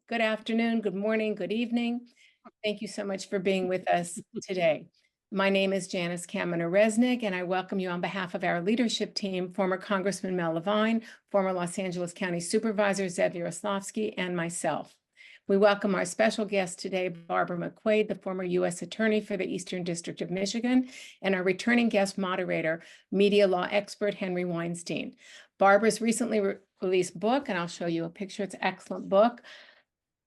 Good afternoon, good morning, good evening. Thank you so much for being with us today. My name is Janice Kaminer-Resnick, and I welcome you on behalf of our leadership team, former Congressman Mel Levine, former Los Angeles County Supervisor Zev Yaroslavsky, and myself. We welcome our special guest today, Barbara McQuade, the former U.S. Attorney for the Eastern District of Michigan, and our returning guest moderator, media law expert Henry Weinstein. Barbara's recently released book, and I'll show you a picture, it's an excellent book,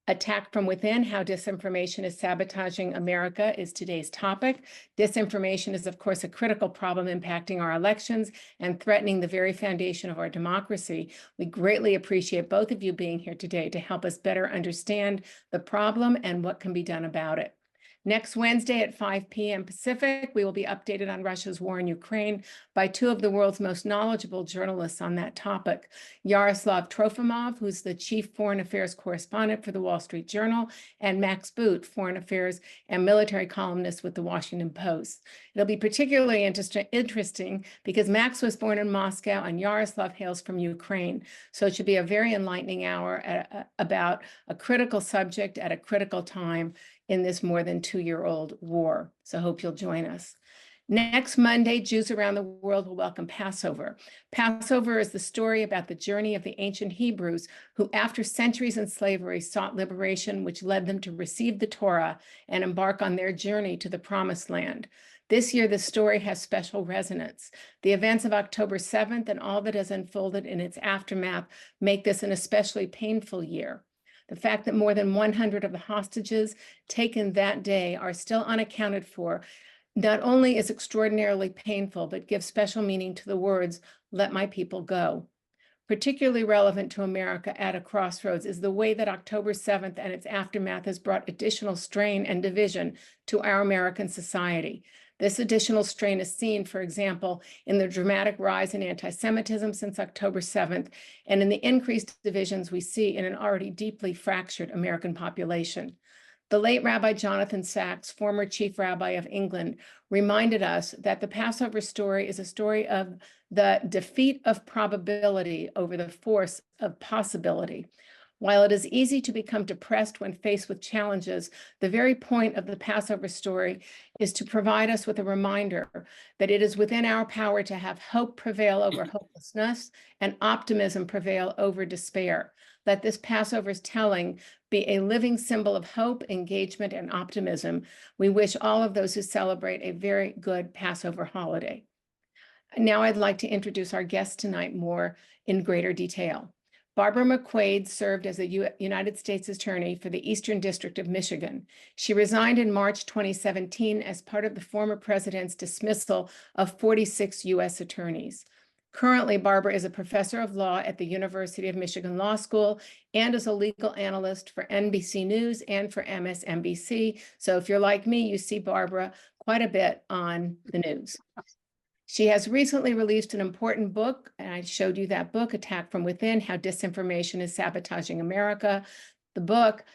Attack from Within, How Disinformation is Sabotaging America, is today's topic. Disinformation is, of course, a critical problem impacting our elections and threatening the very foundation of our democracy. We greatly appreciate both of you being here today to help us better understand the problem and what can be done about it. Next Wednesday at 5 p.m. Pacific, we will be updated on Russia's war in Ukraine by two of the world's most knowledgeable journalists on that topic, Yaroslav Trofimov, who's the chief foreign affairs correspondent for the Wall Street Journal, and Max Boot, foreign affairs and military columnist with the Washington Post. It'll be particularly interesting because Max was born in Moscow and Yaroslav hails from Ukraine. So it should be a very enlightening hour about a critical subject at a critical time in this more than 2-year-old war. So I hope you'll join us. Next Monday, Jews around the world will welcome Passover. Passover is the story about the journey of the ancient Hebrews who, after centuries in slavery, sought liberation, which led them to receive the Torah and embark on their journey to the Promised Land. This year, the story has special resonance. The events of October 7th and all that has unfolded in its aftermath make this an especially painful year. The fact that more than 100 of the hostages taken that day are still unaccounted for not only is extraordinarily painful, but gives special meaning to the words, "Let my people go." Particularly relevant to America at a crossroads is the way that October 7th and its aftermath has brought additional strain and division to our American society. This additional strain is seen, for example, in the dramatic rise in anti-Semitism since October 7th, and in the increased divisions we see in an already deeply fractured American population. The late Rabbi Jonathan Sacks, former chief rabbi of England, reminded us that the Passover story is a story of the defeat of probability over the force of possibility. While it is easy to become depressed when faced with challenges, the very point of the Passover story is to provide us with a reminder that it is within our power to have hope prevail over hopelessness and optimism prevail over despair. Let this Passover's telling be a living symbol of hope, engagement, and optimism. We wish all of those who celebrate a very good Passover holiday. Now I'd like to introduce our guest tonight more in greater detail. Barbara McQuade served as a United States Attorney for the Eastern District of Michigan. She resigned in March 2017 as part of the former president's dismissal of 46 U.S. attorneys. Currently, Barbara is a professor of law at the University of Michigan Law School and is a legal analyst for NBC News and for MSNBC. So if you're like me, you see Barbara quite a bit on the news. She has recently released an important book, and I showed you that book, Attack from Within, How Disinformation is Sabotaging America. The book,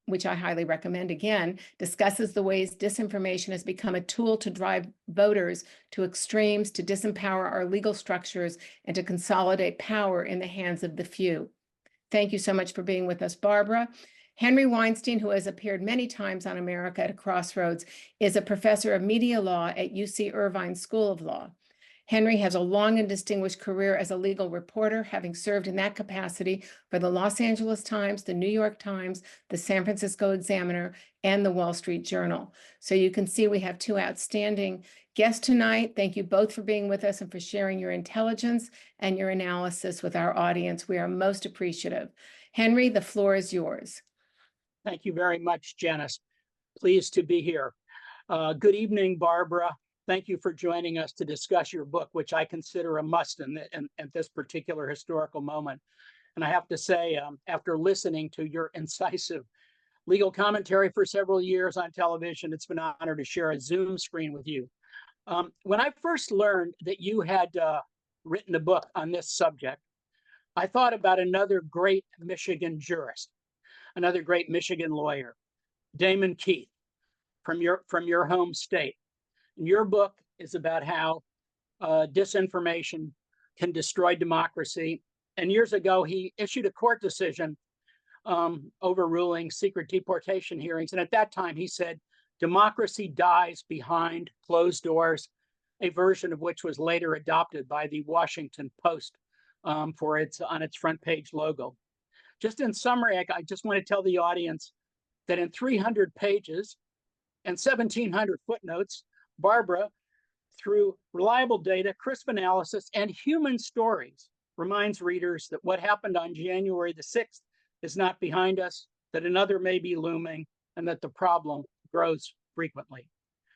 which I highly recommend again, discusses the ways disinformation has become a tool to drive voters to extremes, to disempower our legal structures, and to consolidate power in the hands of the few. Thank you so much for being with us, Barbara. Henry Weinstein, who has appeared many times on America at a Crossroads, is a professor of media law at UC Irvine School of Law. Henry has a long and distinguished career as a legal reporter, having served in that capacity for the Los Angeles Times, the New York Times, the San Francisco Examiner, and the Wall Street Journal. So you can see we have two outstanding guests tonight. Thank you both for being with us and for sharing your intelligence and your analysis with our audience. We are most appreciative. Henry, the floor is yours. Thank you very much, Janice. Pleased to be here. Good evening, Barbara. Thank you for joining us to discuss your book, which I consider a must at this particular historical moment. And I have to say, after listening to your incisive legal commentary for several years on television, it's been an honor to share a Zoom screen with you. When I first learned that you had written a book on this subject, I thought about another great Michigan jurist, another great Michigan lawyer, Damon Keith, from your home state. And your book is about how disinformation can destroy democracy. And years ago, he issued a court decision overruling secret deportation hearings. And at that time, he said, democracy dies behind closed doors, a version of which was later adopted by the Washington Post on its front page logo. Just in summary, I just want to tell the audience that in 300 pages and 1,700 footnotes, Barbara, through reliable data, crisp analysis, and human stories, reminds readers that what happened on January the 6th is not behind us, that another may be looming, and that the problem grows frequently.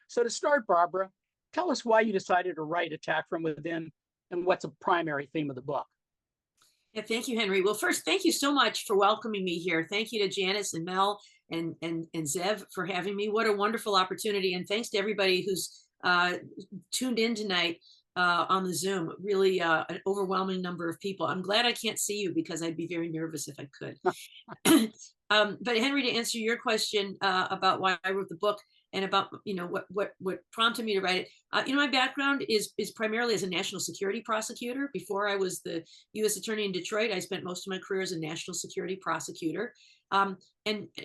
So to start, Barbara, tell us why you decided to write Attack from Within and what's a primary theme of the book. Yeah, thank you, Henry. Well, first, thank you so much for welcoming me here. Thank you to Janice and Mel and Zev for having me. What a wonderful opportunity. And thanks to everybody who's tuned in tonight on the Zoom. Really an overwhelming number of people. I'm glad I can't see you because I'd be very nervous if I could. But Henry, to answer your question about why I wrote the book and about what prompted me to write it, my background is primarily as a national security prosecutor. Before I was the U.S. Attorney in Detroit, I spent most of my career as a national security prosecutor, and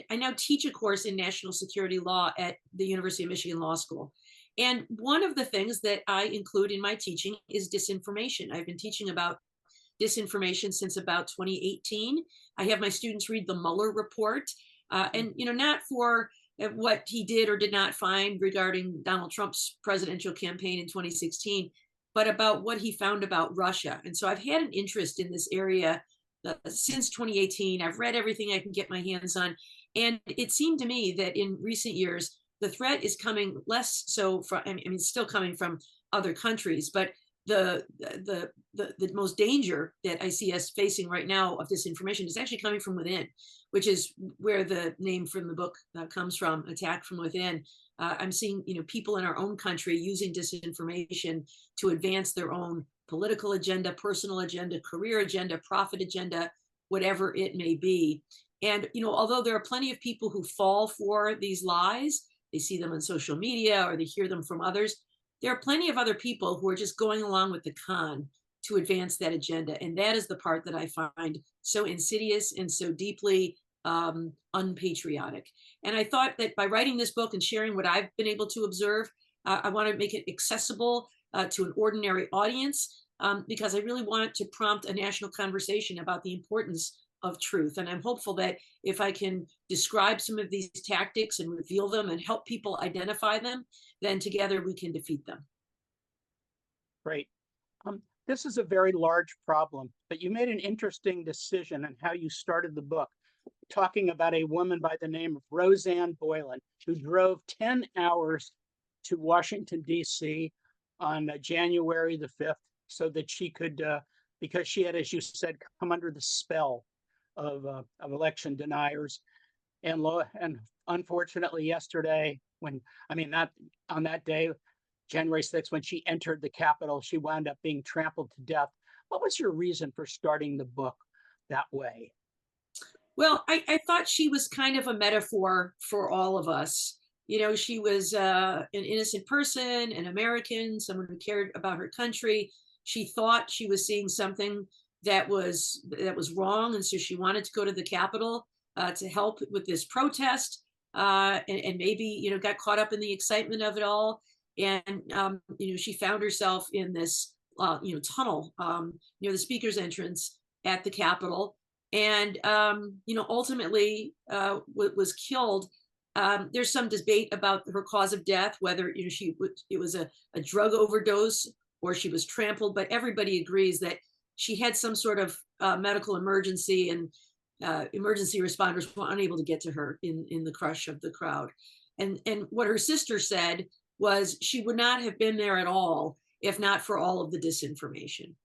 I now teach a course in national security law at the University of Michigan Law School. And one of the things that I include in my teaching is disinformation. I've been teaching about disinformation since about 2018. I have my students read the Mueller report, and not for what he did or did not find regarding Donald Trump's presidential campaign in 2016, but about what he found about Russia. And so I've had an interest in this area since 2018. I've read everything I can get my hands on. And it seemed to me that in recent years, the threat is coming less so from, still coming from other countries, but the most danger that I see us facing right now of disinformation is actually coming from within, which is where the name from the book comes from, Attack from Within. I'm seeing people in our own country using disinformation to advance their own political agenda, personal agenda, career agenda, profit agenda, whatever it may be. And although there are plenty of people who fall for these lies, they see them on social media or they hear them from others, there are plenty of other people who are just going along with the con to advance that agenda. And that is the part that I find so insidious and so deeply unpatriotic. And I thought that by writing this book and sharing what I've been able to observe, I want to make it accessible to an ordinary audience because I really want to prompt a national conversation about the importance of truth. And I'm hopeful that if I can describe some of these tactics and reveal them and help people identify them, then together we can defeat them. Great. This is a very large problem, but you made an interesting decision in how you started the book, talking about a woman by the name of Roseanne Boylan, who drove 10 hours to Washington, D.C. on January the 5th so that she could, because she had, as you said, come under the spell of election deniers. And unfortunately yesterday, on that day, January 6th, when she entered the Capitol, she wound up being trampled to death. What was your reason for starting the book that way? Well, I thought she was kind of a metaphor for all of us. She was an innocent person, an American, someone who cared about her country. She thought she was seeing something that was wrong, and so she wanted to go to the Capitol to help with this protest, and maybe got caught up in the excitement of it all, and she found herself in this tunnel near the speaker's entrance at the Capitol, and ultimately was killed. There's some debate about her cause of death, whether it was a drug overdose or she was trampled, but everybody agrees that she had some sort of medical emergency, and emergency responders were unable to get to her in the crush of the crowd. And what her sister said was she would not have been there at all if not for all of the disinformation.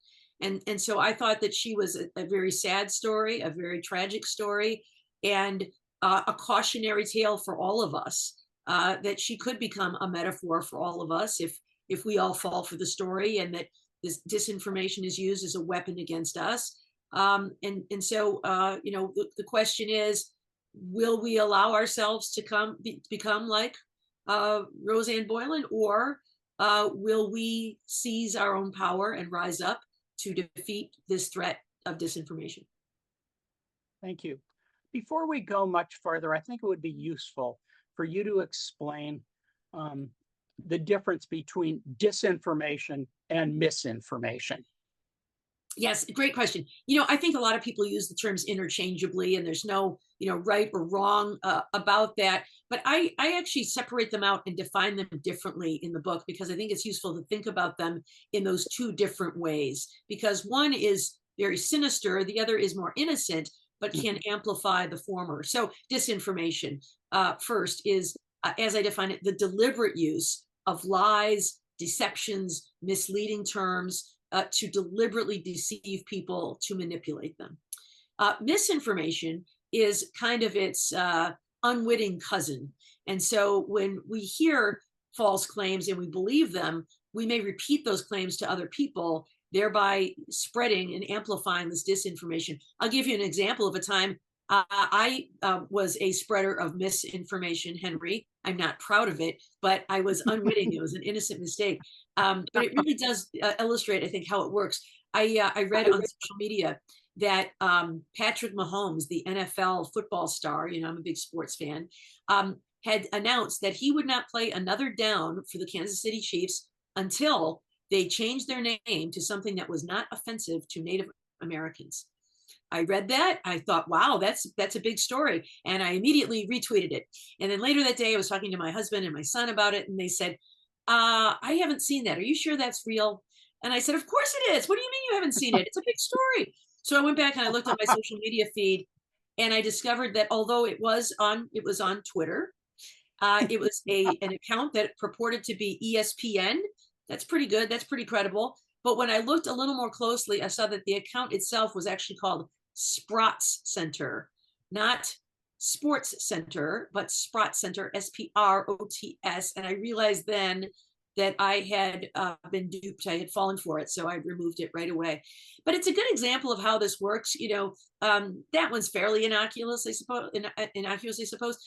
And so I thought that she was a very sad story, a very tragic story, and a cautionary tale for all of us, that she could become a metaphor for all of us if we all fall for the story, and that this disinformation is used as a weapon against us. So the question is, will we allow ourselves to become like Roseanne Boylan, or will we seize our own power and rise up to defeat this threat of disinformation? Thank you. before we go much further, I think it would be useful for you to explain um, the difference between disinformation and misinformation. Yes, great question. I think a lot of people use the terms interchangeably, and there's no, right or wrong about that. But I actually separate them out and define them differently in the book because I think it's useful to think about them in those two different ways. Because one is very sinister, the other is more innocent, but can amplify the former. So disinformation first is, as I define it, the deliberate use of lies, deceptions, misleading terms to deliberately deceive people, to manipulate them. Misinformation is kind of its unwitting cousin. And so when we hear false claims and we believe them, we may repeat those claims to other people, thereby spreading and amplifying this disinformation. I'll give you an example of a time I was a spreader of misinformation, Henry. I'm not proud of it, but I was unwitting. It was an innocent mistake. But it really does illustrate, I think, how it works. I read on social media that Patrick Mahomes, the NFL football star, I'm a big sports fan, had announced that he would not play another down for the Kansas City Chiefs until they changed their name to something that was not offensive to Native Americans. I read that. I thought, wow, that's a big story. And I immediately retweeted it. And then later that day, I was talking to my husband and my son about it. And they said, I haven't seen that. Are you sure that's real? And I said, of course it is. What do you mean you haven't seen it? It's a big story. So I went back and I looked at my social media feed and I discovered that although it was on Twitter, it was an account that purported to be ESPN. That's pretty good. That's pretty credible. But when I looked a little more closely, I saw that the account itself was actually called Sprots Center, not Sports Center, but Sprots Center, SPROTS. And I realized then that I had been duped. I had fallen for it. So I removed it right away. But it's a good example of how this works. That one's fairly innocuous, I suppose. Innocuous, I suppose.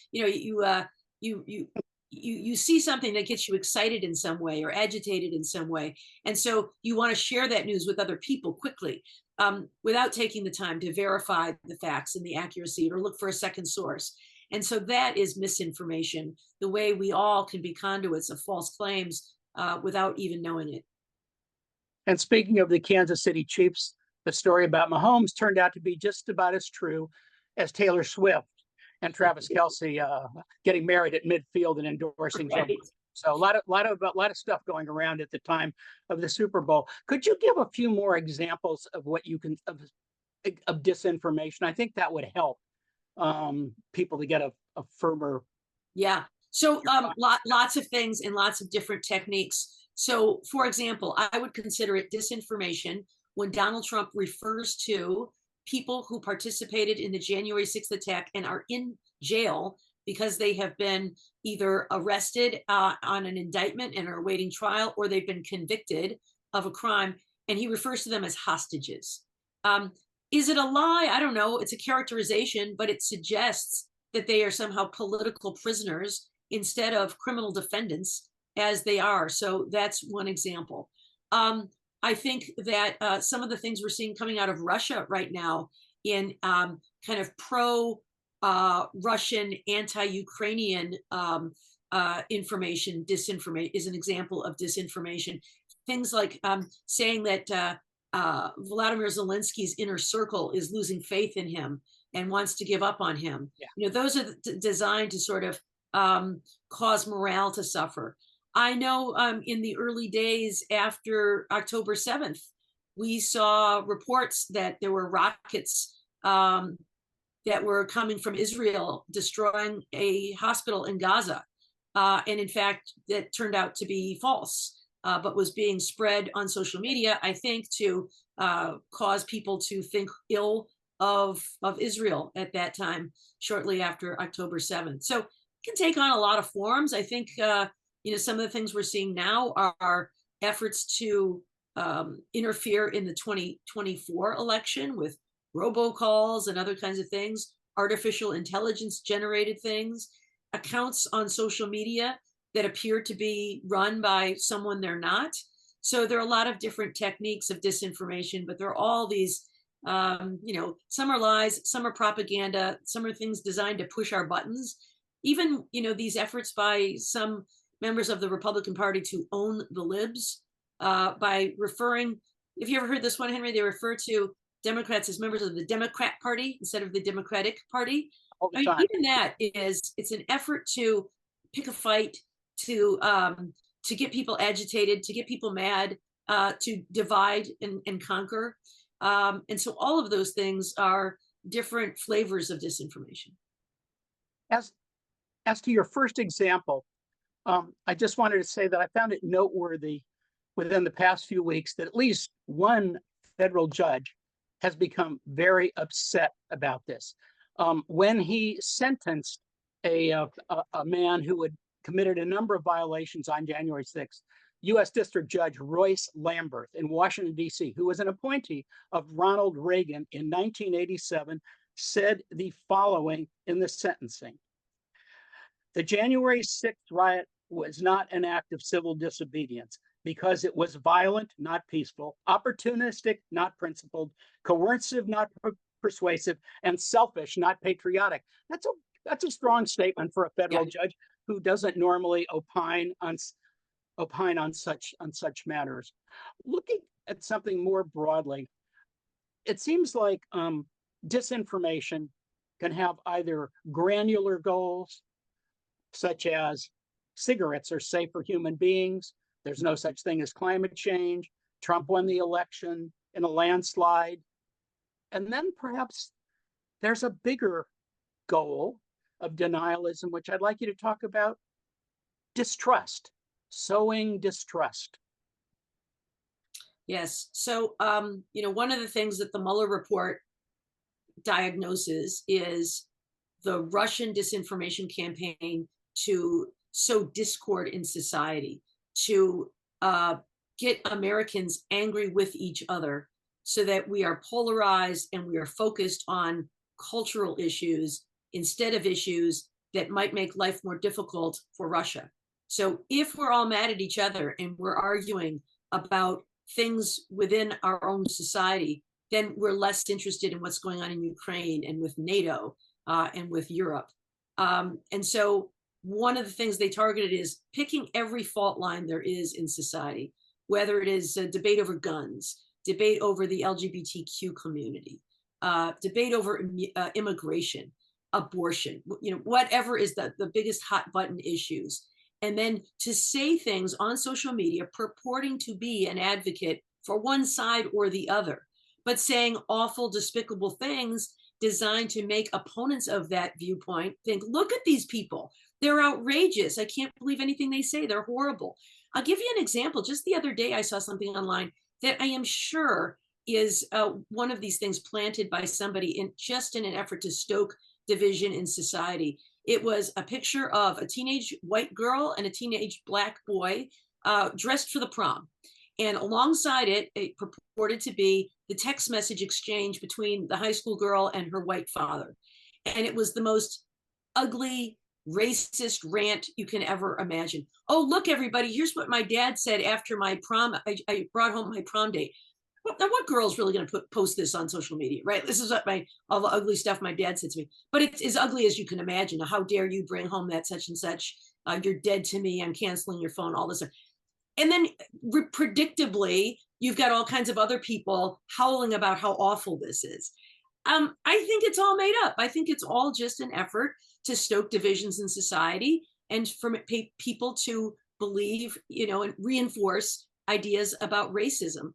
You see something that gets you excited in some way or agitated in some way. And so you want to share that news with other people quickly without taking the time to verify the facts and the accuracy or look for a second source. And so that is misinformation, the way we all can be conduits of false claims without even knowing it. And speaking of the Kansas City Chiefs, the story about Mahomes turned out to be just about as true as Taylor Swift and Travis Kelce getting married at midfield and endorsing Joe. So a lot of stuff going around at the time of the Super Bowl. Could you give a few more examples of what you can of disinformation? I think that would help people to get a firmer. Yeah. So lots of things and lots of different techniques. So, for example, I would consider it disinformation when Donald Trump refers to people who participated in the January 6th attack and are in jail because they have been either arrested on an indictment and are awaiting trial, or they've been convicted of a crime, and he refers to them as hostages. Is it a lie? I don't know. It's a characterization, but it suggests that they are somehow political prisoners instead of criminal defendants, as they are. So that's one example. I think that some of the things we're seeing coming out of Russia right now in kind of pro-Russian, anti-Ukrainian information, disinformation is an example of disinformation. Things like saying that Vladimir Zelensky's inner circle is losing faith in him and wants to give up on him. Yeah. Those are designed to sort of cause morale to suffer. I know in the early days after October 7th, we saw reports that there were rockets that were coming from Israel destroying a hospital in Gaza. And in fact, that turned out to be false, but was being spread on social media, I think, to cause people to think ill of Israel at that time, shortly after October 7th. So it can take on a lot of forms. I think some of the things we're seeing now are efforts to interfere in the 2024 election with robocalls and other kinds of things, artificial intelligence generated things, accounts on social media that appear to be run by someone they're not. So there are a lot of different techniques of disinformation, but there are all these Some are lies, some are propaganda, some are things designed to push our buttons. Even, these efforts by some members of the Republican Party to own the libs by referring, if you ever heard this one, Henry, they refer to Democrats as members of the Democrat Party instead of the Democratic Party. All the I mean, time. even that it's an effort to pick a fight, to get people agitated, to get people mad, to divide and conquer. And so all of those things are different flavors of disinformation. As to your first example, I just wanted to say that I found it noteworthy within the past few weeks that at least one federal judge has become very upset about this. When he sentenced a man who had committed a number of violations on January 6th, U.S. District Judge Royce Lamberth in Washington, D.C., who was an appointee of Ronald Reagan in 1987, said the following in the sentencing. The January 6th riot was not an act of civil disobedience because it was violent, not peaceful, opportunistic, not principled, coercive, not persuasive, and selfish, not patriotic. That's a strong statement for a federal judge who doesn't normally opine on such matters. Looking at something more broadly, it seems like disinformation can have either granular goals, such as cigarettes are safe for human beings, there's no such thing as climate change, Trump won the election in a landslide. And then perhaps there's a bigger goal of denialism, which I'd like you to talk about: distrust, sowing distrust. Yes. So, one of the things that the Mueller report diagnoses is the Russian disinformation campaign to sow discord in society, to get Americans angry with each other so that we are polarized and we are focused on cultural issues instead of issues that might make life more difficult for Russia. So if we're all mad at each other and we're arguing about things within our own society, then we're less interested in what's going on in Ukraine and with NATO and with Europe. And so one of the things they targeted is picking every fault line there is in society, whether it is a debate over guns, debate over the LGBTQ community, debate over immigration, abortion, whatever is the biggest hot button issues. And then to say things on social media purporting to be an advocate for one side or the other, but saying awful, despicable things designed to make opponents of that viewpoint think, look at these people. They're outrageous. I can't believe anything they say. They're horrible. I'll give you an example. Just the other day, I saw something online that I am sure is one of these things planted by somebody in an effort to stoke division in society. It was a picture of a teenage white girl and a teenage black boy dressed for the prom. And alongside it, it purported to be the text message exchange between the high school girl and her white father. And it was the most ugly, racist rant you can ever imagine. Oh, look, everybody, here's what my dad said after my prom. I brought home my prom date. Now, what girl's really going to post this on social media, right? This is what all the ugly stuff my dad said to me. But it's as ugly as you can imagine. How dare you bring home that such and such? You're dead to me. I'm canceling your phone, all this. And then predictably, you've got all kinds of other people howling about how awful this is. I think it's all made up. I think it's all just an effort to stoke divisions in society and for people to believe, and reinforce ideas about racism.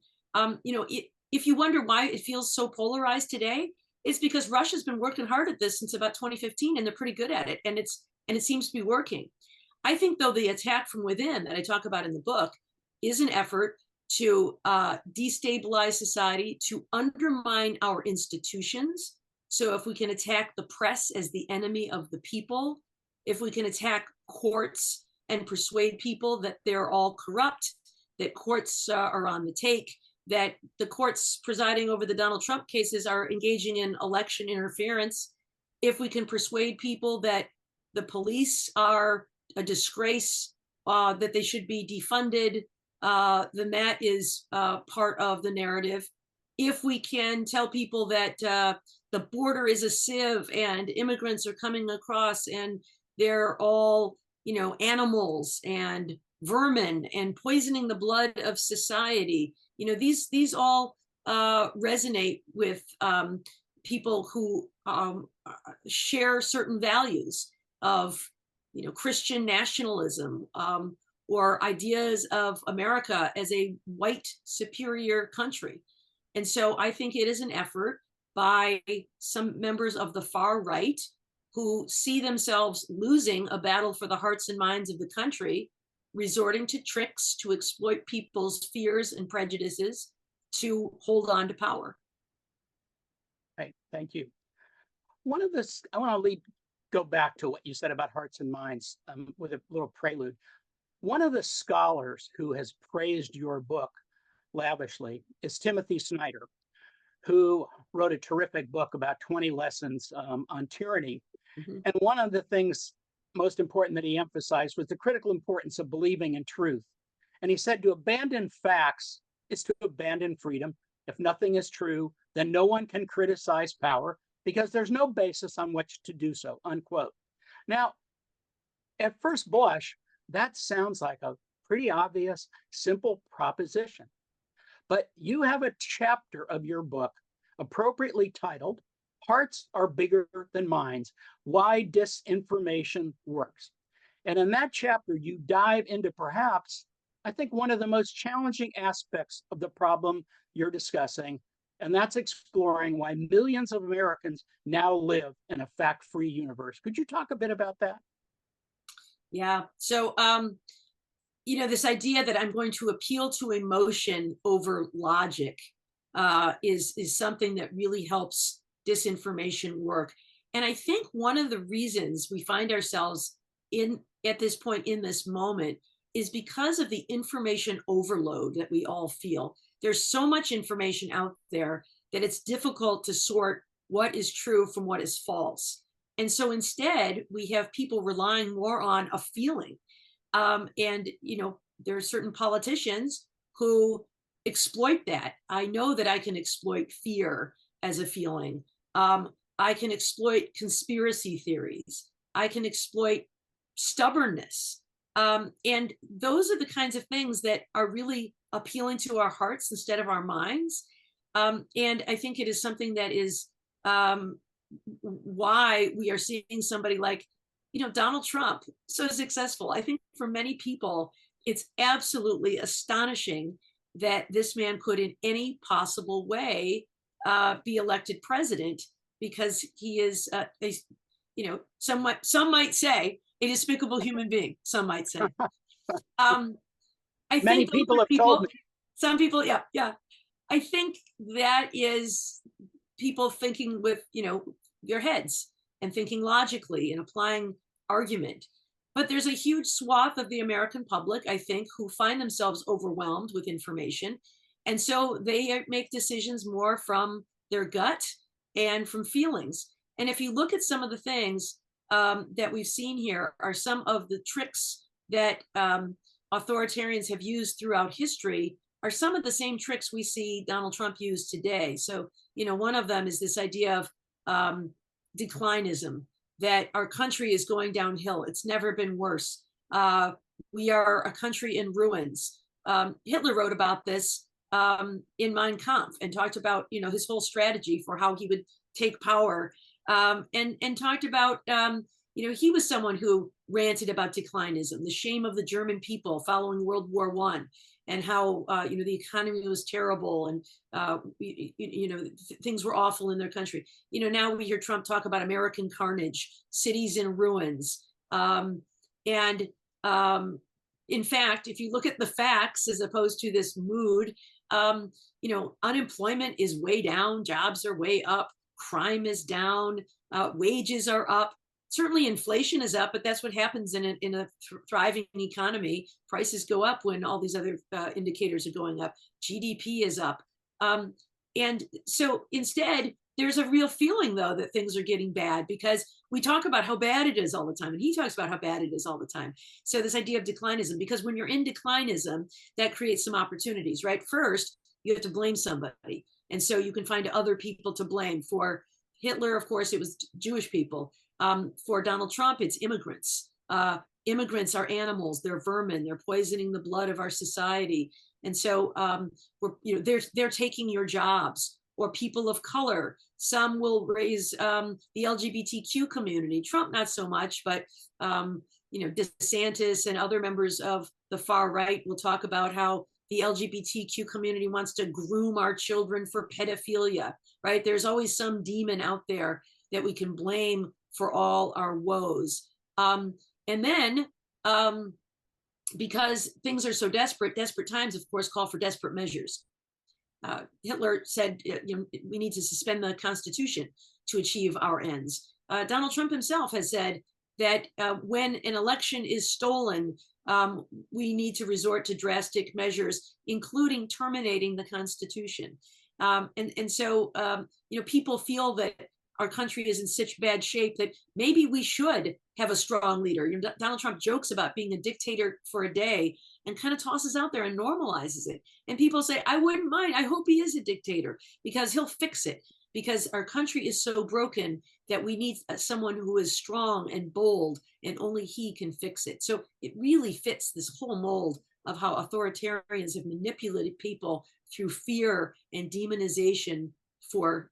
If you wonder why it feels so polarized today, it's because Russia's been working hard at this since about 2015, and they're pretty good at it, and it seems to be working. I think, though, the attack from within that I talk about in the book is an effort to destabilize society, to undermine our institutions. So if we can attack the press as the enemy of the people, if we can attack courts and persuade people that they're all corrupt, that courts are on the take, that the courts presiding over the Donald Trump cases are engaging in election interference, if we can persuade people that the police are a disgrace, that they should be defunded, then that is part of the narrative. if we can tell people that the border is a sieve and immigrants are coming across and they're all, animals and vermin and poisoning the blood of society, these all resonate with people who share certain values of, Christian nationalism, or ideas of America as a white superior country. And so I think it is an effort by some members of the far right who see themselves losing a battle for the hearts and minds of the country, resorting to tricks to exploit people's fears and prejudices to hold on to power. Right. Thank you. I want to go back to what you said about hearts and minds with a little prelude. One of the scholars who has praised your book lavishly is Timothy Snyder, who wrote a terrific book about 20 lessons on tyranny. Mhm. And one of the things most important that he emphasized was the critical importance of believing in truth. And he said to abandon facts is to abandon freedom. If nothing is true, then no one can criticize power because there's no basis on which to do so, unquote. Now, at first blush, that sounds like a pretty obvious, simple proposition. But you have a chapter of your book appropriately titled, Hearts Are Bigger Than Minds, Why Disinformation Works. And in that chapter, you dive into perhaps, I think, one of the most challenging aspects of the problem you're discussing, and that's exploring why millions of Americans now live in a fact-free universe. Could you talk a bit about that? Yeah. So, this idea that I'm going to appeal to emotion over logic is something that really helps disinformation work. And I think one of the reasons we find ourselves at this point in this moment is because of the information overload that we all feel. There's so much information out there that it's difficult to sort what is true from what is false. And so instead, we have people relying more on a feeling. And there are certain politicians who exploit that. I know that I can exploit fear as a feeling. I can exploit conspiracy theories. I can exploit stubbornness. And those are the kinds of things that are really appealing to our hearts instead of our minds. And I think it is something that is why we are seeing somebody like, Donald Trump so successful. I think for many people, it's absolutely astonishing that this man could in any possible way be elected president, because he is, some might say a despicable human being. Some might say. I Many think people have told me. Some people, yeah. I think that is people thinking with, their heads and thinking logically and applying argument. But there's a huge swath of the American public, I think, who find themselves overwhelmed with information. And so they make decisions more from their gut and from feelings. And if you look at some of the things that we've seen here are some of the tricks that authoritarians have used throughout history are some of the same tricks we see Donald Trump use today. So, one of them is this idea of declinism, that our country is going downhill. It's never been worse. We are a country in ruins. Hitler wrote about this in Mein Kampf and talked about, his whole strategy for how he would take power, and talked about, he was someone who ranted about declinism, the shame of the German people following World War I, and how the economy was terrible, and things were awful in their country. Now we hear Trump talk about American carnage, cities in ruins, and in fact, if you look at the facts as opposed to this mood, unemployment is way down, jobs are way up, crime is down, wages are up. Certainly inflation is up, but that's what happens in a thriving economy. Prices go up when all these other indicators are going up. GDP is up. And so instead, there's a real feeling, though, that things are getting bad, because we talk about how bad it is all the time, and he talks about how bad it is all the time. So this idea of declinism, because when you're in declinism, that creates some opportunities, right? First, you have to blame somebody. And so you can find other people to blame. For Hitler, of course, it was Jewish people. For Donald Trump, it's immigrants. Immigrants are animals. They're vermin. They're poisoning the blood of our society. And so they're taking your jobs. Or people of color. Some will raise the LGBTQ community. Trump, not so much, but DeSantis and other members of the far right will talk about how the LGBTQ community wants to groom our children for pedophilia, right? There's always some demon out there that we can blame for all our woes. And then because things are so desperate times, of course, call for desperate measures. Hitler said, we need to suspend the Constitution to achieve our ends. Donald Trump himself has said that when an election is stolen, we need to resort to drastic measures, including terminating the Constitution. So people feel that our country is in such bad shape that maybe we should have a strong leader. Donald Trump jokes about being a dictator for a day and kind of tosses out there and normalizes it. And people say, I wouldn't mind. I hope he is a dictator because he'll fix it. Because our country is so broken that we need someone who is strong and bold, and only he can fix it. So it really fits this whole mold of how authoritarians have manipulated people through fear and demonization for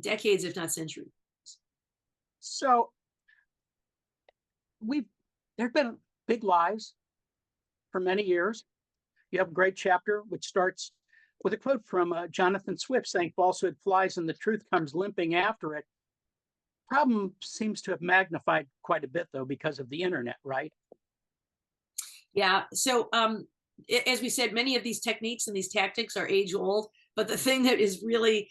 decades, if not centuries. So there've been big lies for many years. You have a great chapter which starts with a quote from Jonathan Swift saying, "Falsehood flies and the truth comes limping after it." Problem seems to have magnified quite a bit, though, because of the internet, right? Yeah. So as we said, many of these techniques and these tactics are age old. But the thing that is really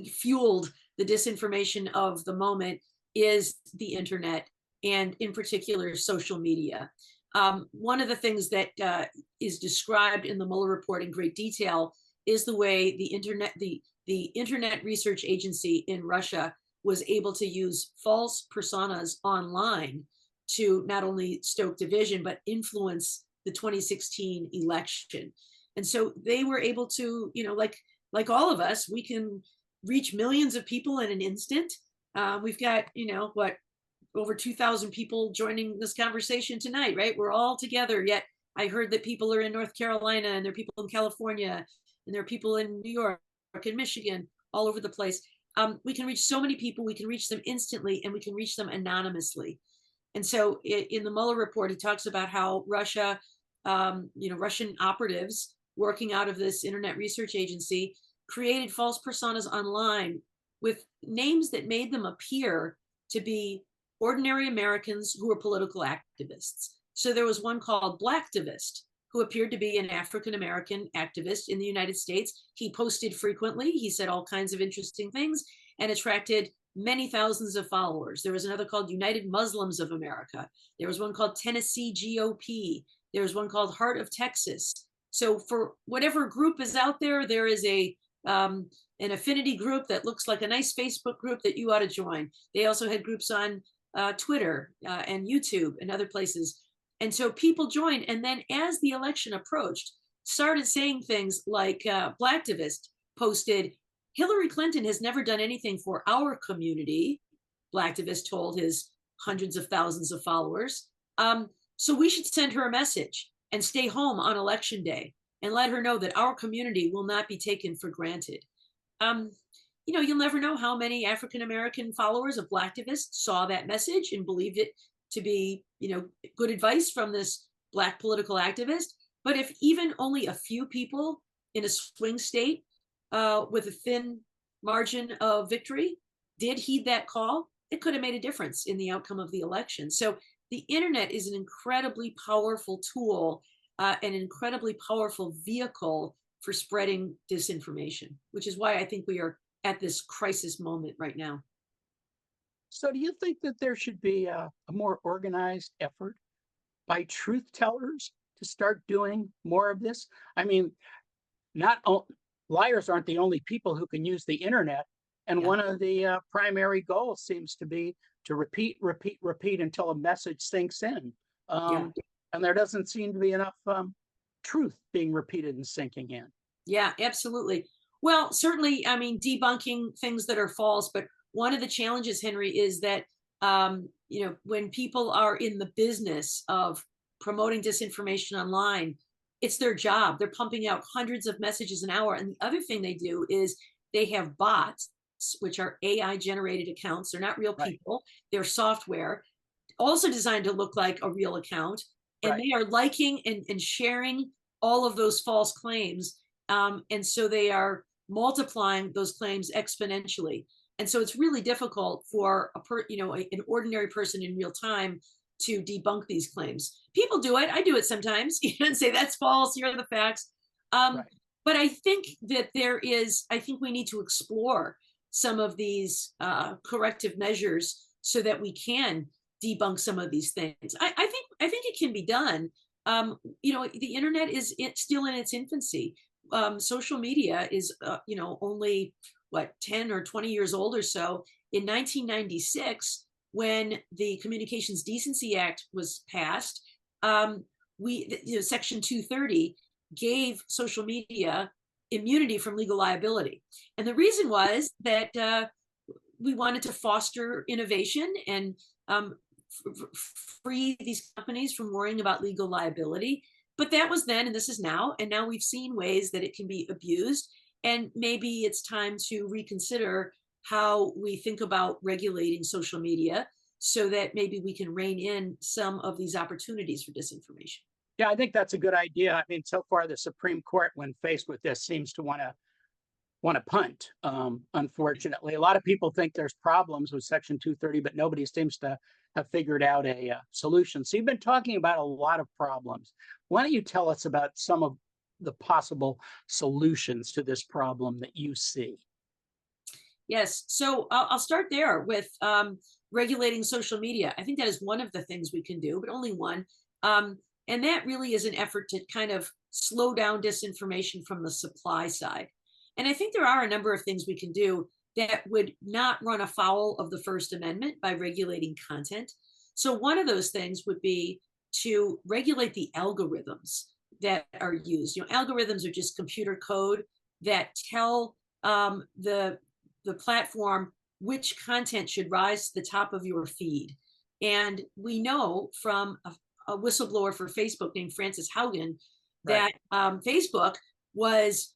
fueled the disinformation of the moment is the internet, and in particular, social media. One of the things that is described in the Mueller report in great detail is the way the Internet Research Agency in Russia was able to use false personas online to not only stoke division, but influence the 2016 election. And so they were able to, like all of us, we can reach millions of people in an instant. We've got, over 2,000 people joining this conversation tonight, right? We're all together, yet I heard that people are in North Carolina, and there are people in California, and there are people in New York and Michigan, all over the place. We can reach so many people, we can reach them instantly, and we can reach them anonymously. And so in the Mueller report, he talks about how Russia, Russian operatives working out of this Internet Research Agency created false personas online with names that made them appear to be ordinary Americans who were political activists. So there was one called Blacktivist, who appeared to be an African-American activist in the United States. He posted frequently. He said all kinds of interesting things and attracted many thousands of followers. There was another called United Muslims of America. There was one called Tennessee GOP. There was one called Heart of Texas. So for whatever group is out there, there is an affinity group that looks like a nice Facebook group that you ought to join. They also had groups on Twitter and YouTube and other places. And so people joined. And then as the election approached, started saying things like Blacktivist posted, "Hillary Clinton has never done anything for our community," Blacktivist told his hundreds of thousands of followers. So we should send her a message and stay home on election day and let her know that our community will not be taken for granted. You'll never know how many African-American followers of Blacktivist saw that message and believed it to be, good advice from this Black political activist. But if even only a few people in a swing state with a thin margin of victory did heed that call, it could have made a difference in the outcome of the election. So the internet is an incredibly powerful tool, an incredibly powerful vehicle for spreading disinformation, which is why I think we are at this crisis moment right now. So do you think that there should be a more organized effort by truth tellers to start doing more of this? I mean, liars aren't the only people who can use the internet. And Yeah. one of the primary goals seems to be to repeat until a message sinks in. Yeah. And there doesn't seem to be enough truth being repeated and sinking in. Yeah, absolutely. Well, certainly, I mean, debunking things that are false, but one of the challenges, Henry, is that when people are in the business of promoting disinformation online, it's their job. They're pumping out hundreds of messages an hour. And the other thing they do is they have bots, which are AI generated accounts. They're not real Right, people, they're software, also designed to look like a real account. And right. they are liking and sharing all of those false claims. And so they are multiplying those claims exponentially. And so it's really difficult for an ordinary person in real time to debunk these claims. People do it. I do it sometimes, and say that's false. Here are the facts. Um, Right. but I think that I think we need to explore some of these corrective measures so that we can debunk some of these things. I think it can be done. The internet is still in its infancy. Social media is only what 10 or 20 years old or so. In 1996, when the Communications Decency Act was passed, Section 230 gave social media immunity from legal liability, and the reason was that we wanted to foster innovation and free these companies from worrying about legal liability. But that was then, and this is now. And now we've seen ways that it can be abused. And maybe it's time to reconsider how we think about regulating social media so that maybe we can rein in some of these opportunities for disinformation. Yeah, I think that's a good idea. I mean, so far the Supreme Court, when faced with this, seems to want to punt. Unfortunately, a lot of people think there's problems with Section 230, but nobody seems to have figured out a solution. So you've been talking about a lot of problems. Why don't you tell us about some of the possible solutions to this problem that you see? Yes. So I'll start there with regulating social media. I think that is one of the things we can do, but only one. And that really is an effort to kind of slow down disinformation from the supply side. And I think there are a number of things we can do that would not run afoul of the First Amendment by regulating content. So one of those things would be to regulate the algorithms that are used. Algorithms are just computer code that tell the platform which content should rise to the top of your feed. And we know from a whistleblower for Facebook named Frances Haugen Right. that Facebook was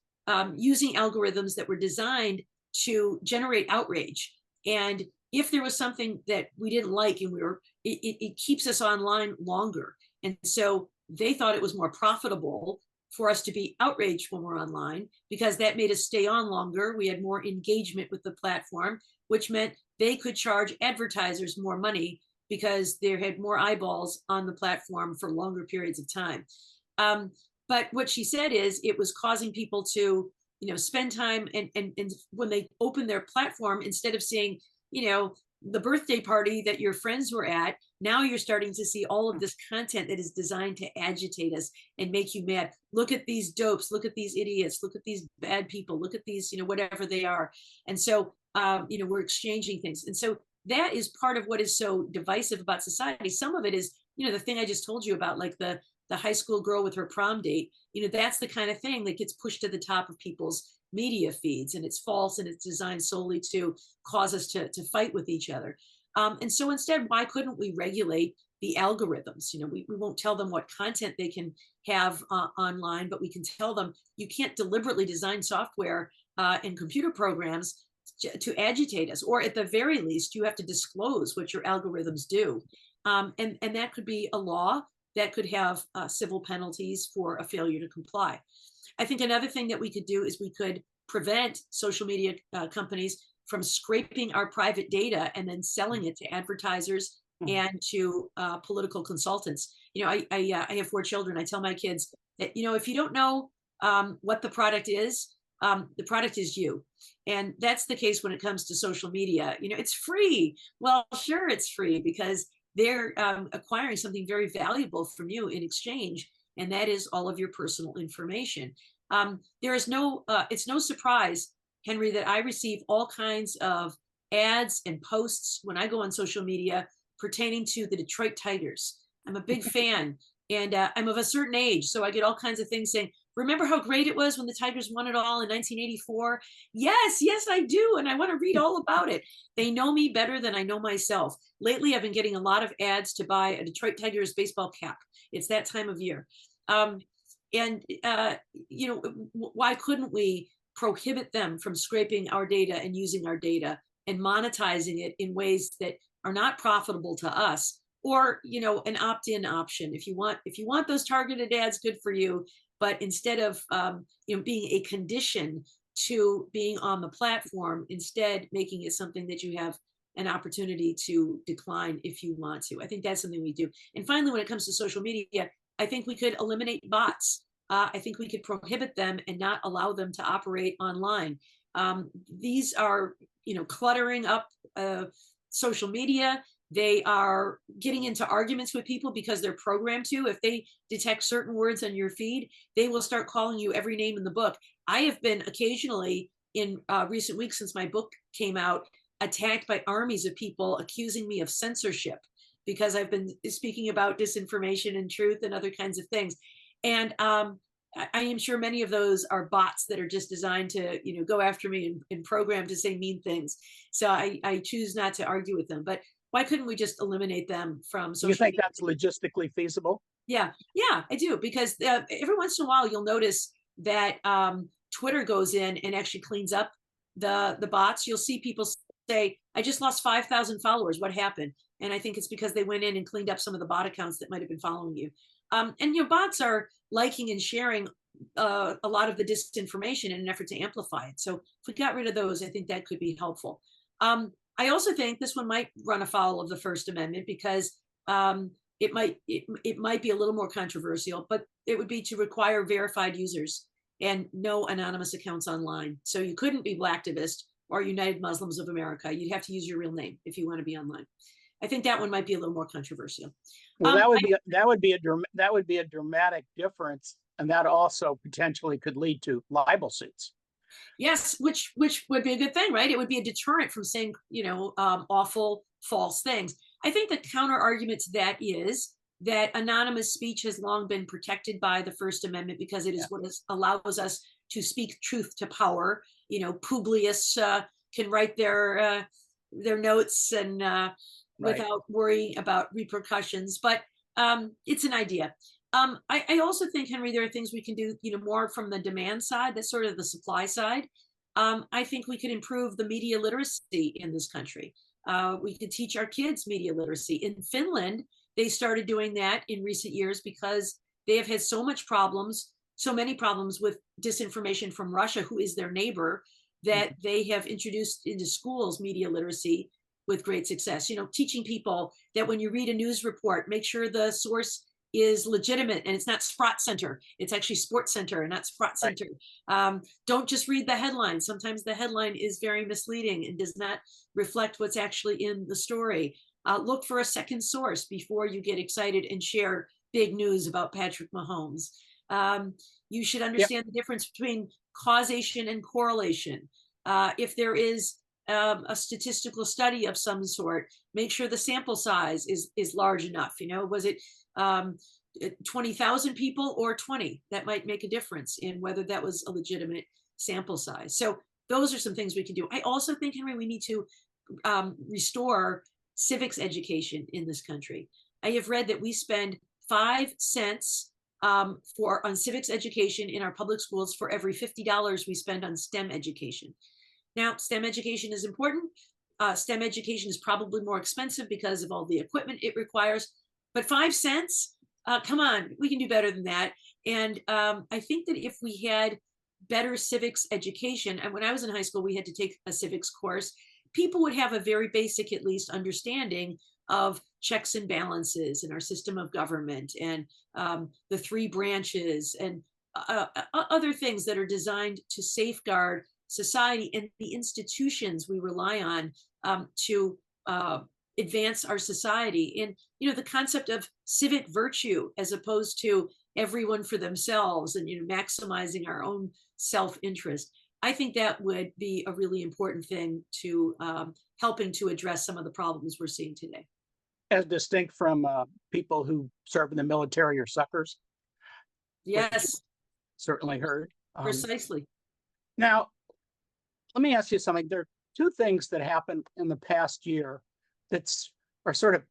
using algorithms that were designed to generate outrage. And if there was something that we didn't like, and it keeps us online longer. And so they thought it was more profitable for us to be outraged when we're online because that made us stay on longer. We had more engagement with the platform, which meant they could charge advertisers more money because they had more eyeballs on the platform for longer periods of time. But what she said is it was causing people to, spend time and when they open their platform, instead of seeing, the birthday party that your friends were at, now you're starting to see all of this content that is designed to agitate us and make you mad. Look at these dopes, look at these idiots, look at these bad people, look at these, whatever they are. And so, we're exchanging things. And so that is part of what is so divisive about society. Some of it is, the thing I just told you about, like the high school girl with her prom date. That's the kind of thing that gets pushed to the top of people's media feeds, and it's false, and it's designed solely to cause us to fight with each other. And so instead, why couldn't we regulate the algorithms? We won't tell them what content they can have online, but we can tell them you can't deliberately design software and computer programs to agitate us, or at the very least, you have to disclose what your algorithms do. And that could be a law that could have civil penalties for a failure to comply. I think another thing that we could do is we could prevent social media companies from scraping our private data and then selling it to advertisers and to political consultants. I have 4 children. I tell my kids that, if you don't know what the product is you. And that's the case when it comes to social media. It's free. Well, sure, it's free because they're acquiring something very valuable from you in exchange, and that is all of your personal information. It's no surprise, Henry, that I receive all kinds of ads and posts when I go on social media pertaining to the Detroit Tigers. I'm a big fan, And I'm of a certain age, so I get all kinds of things saying, remember how great it was when the Tigers won it all in 1984? Yes, yes, I do. And I want to read all about it. They know me better than I know myself. Lately, I've been getting a lot of ads to buy a Detroit Tigers baseball cap. It's that time of year. And, you know, why couldn't we prohibit them from scraping our data and using our data and monetizing it in ways that are not profitable to us? Or, you know, an opt-in option. If you want those targeted ads, good for you. But instead of, you know, being a condition to being on the platform, instead making it something that you have an opportunity to decline if you want to. I think that's something we do. And finally, when it comes to social media, I think we could eliminate bots. I think we could prohibit them and not allow them to operate online. These are, you know, cluttering up social media. They are getting into arguments with people because they're programmed to. If they detect certain words on your feed, they will start calling you every name in the book. I have been occasionally in recent weeks since my book came out, attacked by armies of people accusing me of censorship because I've been speaking about disinformation and truth and other kinds of things. And I am sure many of those are bots that are just designed to, you know, go after me and programmed to say mean things. So I choose not to argue with them. But why couldn't we just eliminate them from social You think media? that's logistically feasible? Yeah, yeah, I do. Because every once in a while, you'll notice that Twitter goes in and actually cleans up the bots. You'll see people say, I just lost 5,000 followers. What happened? And I think it's because they went in and cleaned up some of the bot accounts that might have been following you. And your bots are liking and sharing a lot of the disinformation in an effort to amplify it. So if we got rid of those, I think that could be helpful. I also think this one might run afoul of the First Amendment because it might be a little more controversial, but it would be to require verified users and no anonymous accounts online. So you couldn't be Blacktivist or United Muslims of America. You'd have to use your real name if you want to be online. I think that one might be a little more controversial. Well, that would be a dramatic difference, and that also potentially could lead to libel suits. Yes, which would be a good thing, right? It would be a deterrent from saying, you know, awful, false things. I think the counter argument to that is that anonymous speech has long been protected by the First Amendment because it is what allows us to speak truth to power. You know, Publius can write their notes and without worrying about repercussions. But it's an idea. I also think, Henry, there are things we can do, you know, more from the demand side. That's sort of the supply side. I think we could improve the media literacy in this country. We could teach our kids media literacy. In Finland, they started doing that in recent years because they have had so many problems with disinformation from Russia, who is their neighbor, that they have introduced into schools media literacy with great success. You know, teaching people that when you read a news report, make sure the source is legitimate and it's not Sprott Center. It's actually Sports Center and not Sprott Center. Don't just read the headline. Sometimes the headline is very misleading and does not reflect what's actually in the story. Look for a second source before you get excited and share big news about Patrick Mahomes. You should understand the difference between causation and correlation. If there is a statistical study of some sort, make sure the sample size is large enough. You know, was it 20,000 people or 20? That might make a difference in whether that was a legitimate sample size. So those are some things we can do. I also think, Henry, we need to restore civics education in this country. I have read that we spend 5 cents on civics education in our public schools for every $50 we spend on STEM education. Now, STEM education is important. STEM education is probably more expensive because of all the equipment it requires. But 5 cents, come on, we can do better than that. And I think that if we had better civics education, and when I was in high school, we had to take a civics course, people would have a very basic, at least, understanding of checks and balances in our system of government and the 3 branches and other things that are designed to safeguard society and the institutions we rely on to advance our society. And, you know, the concept of civic virtue as opposed to everyone for themselves and, you know, maximizing our own self-interest. I think that would be a really important thing to helping to address some of the problems we're seeing today. as distinct from people who serve in the military or suckers, which you Yes, certainly heard. precisely. Now, let me ask you something. There are two things that happened in the past year that's are sort of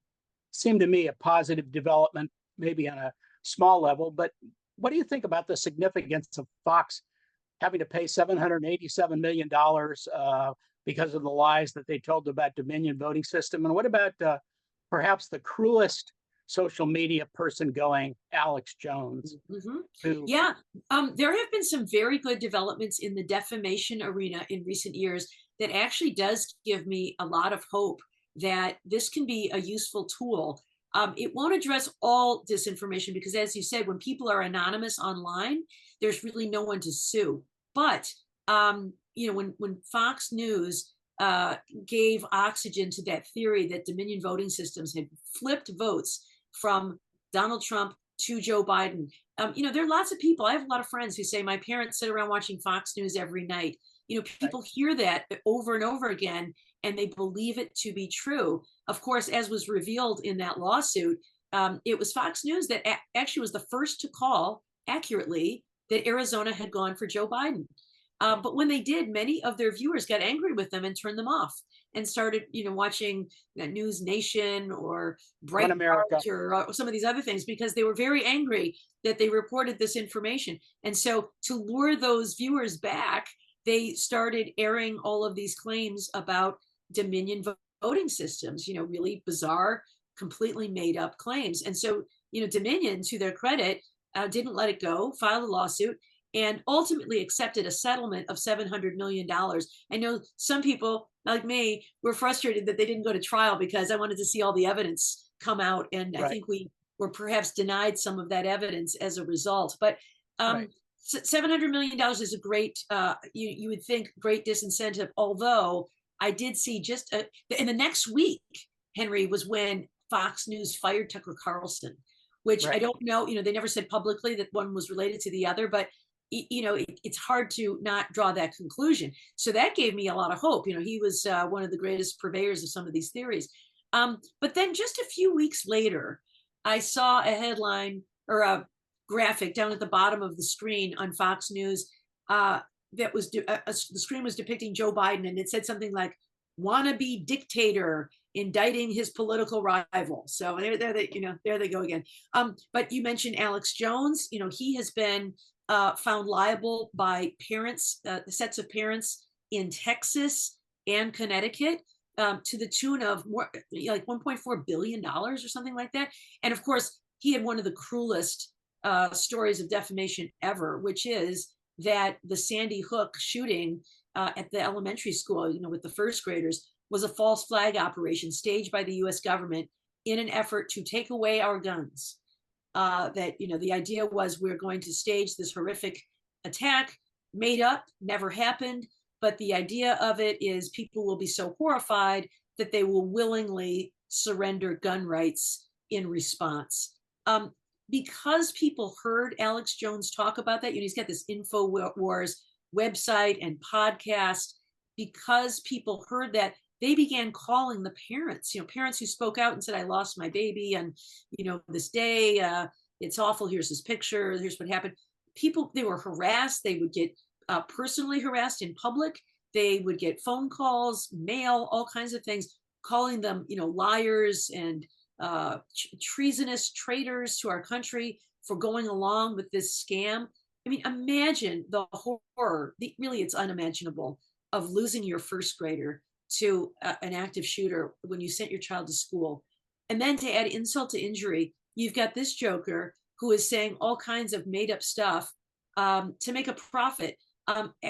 seem to me a positive development, maybe on a small level. But what do you think about the significance of Fox having to pay $787 million because of the lies that they told about Dominion voting system? And what about perhaps the cruelest social media person going, Alex Jones, Mhm. who Yeah, there have been some very good developments in the defamation arena in recent years that actually does give me a lot of hope that this can be a useful tool. It won't address all disinformation because, as you said, when people are anonymous online, there's really no one to sue. But when Fox News gave oxygen to that theory that Dominion voting systems had flipped votes from Donald Trump to Joe Biden. There are lots of people. I have a lot of friends who say my parents sit around watching Fox News every night. People hear that over and over again, and they believe it to be true. Of course, as was revealed in that lawsuit, it was Fox News that actually was the first to call accurately that Arizona had gone for Joe Biden. But when they did, many of their viewers got angry with them and turned them off and started, watching News Nation or One America, Breitbart or some of these other things because they were very angry that they reported this information. And so to lure those viewers back, they started airing all of these claims about Dominion voting systems, really bizarre, completely made up claims. And so, Dominion, to their credit, didn't let it go, filed a lawsuit, and ultimately accepted a settlement of $700 million. I know some people like me were frustrated that they didn't go to trial because I wanted to see all the evidence come out. And I right, think we were perhaps denied some of that evidence as a result. But right. $700 million is a great, you would think, great disincentive. Although I did see just in the next week, Henry, was when Fox News fired Tucker Carlson, which I Right. don't know, they never said publicly that one was related to the other, but it's hard to not draw that conclusion. So that gave me a lot of hope. He was one of the greatest purveyors of some of these theories. But then just a few weeks later, I saw a headline or a graphic down at the bottom of the screen on Fox News that was the screen was depicting Joe Biden, and it said something like "wannabe dictator indicting his political rival." So there they go again. But you mentioned Alex Jones. He has been found liable by parents, sets of parents in Texas and Connecticut, to the tune of more like $1.4 billion or something like that. And of course, he had one of the cruelest stories of defamation ever, which is that the Sandy Hook shooting at the elementary school, with the first graders, was a false flag operation staged by the US government in an effort to take away our guns. That the idea was we're going to stage this horrific attack, made up, never happened, but the idea of it is people will be so horrified that they will willingly surrender gun rights in response. Because people heard Alex Jones talk about that, he's got this InfoWars website and podcast. Because people heard that, they began calling the parents, parents who spoke out and said, I lost my baby and, this day, it's awful. Here's his picture. Here's what happened. People, they were harassed. They would get personally harassed in public. They would get phone calls, mail, all kinds of things, calling them, liars and treasonous traitors to our country for going along with this scam. I mean, imagine the horror, really, it's unimaginable, of losing your first grader to an active shooter when you sent your child to school. And then to add insult to injury, you've got this joker who is saying all kinds of made up stuff to make a profit.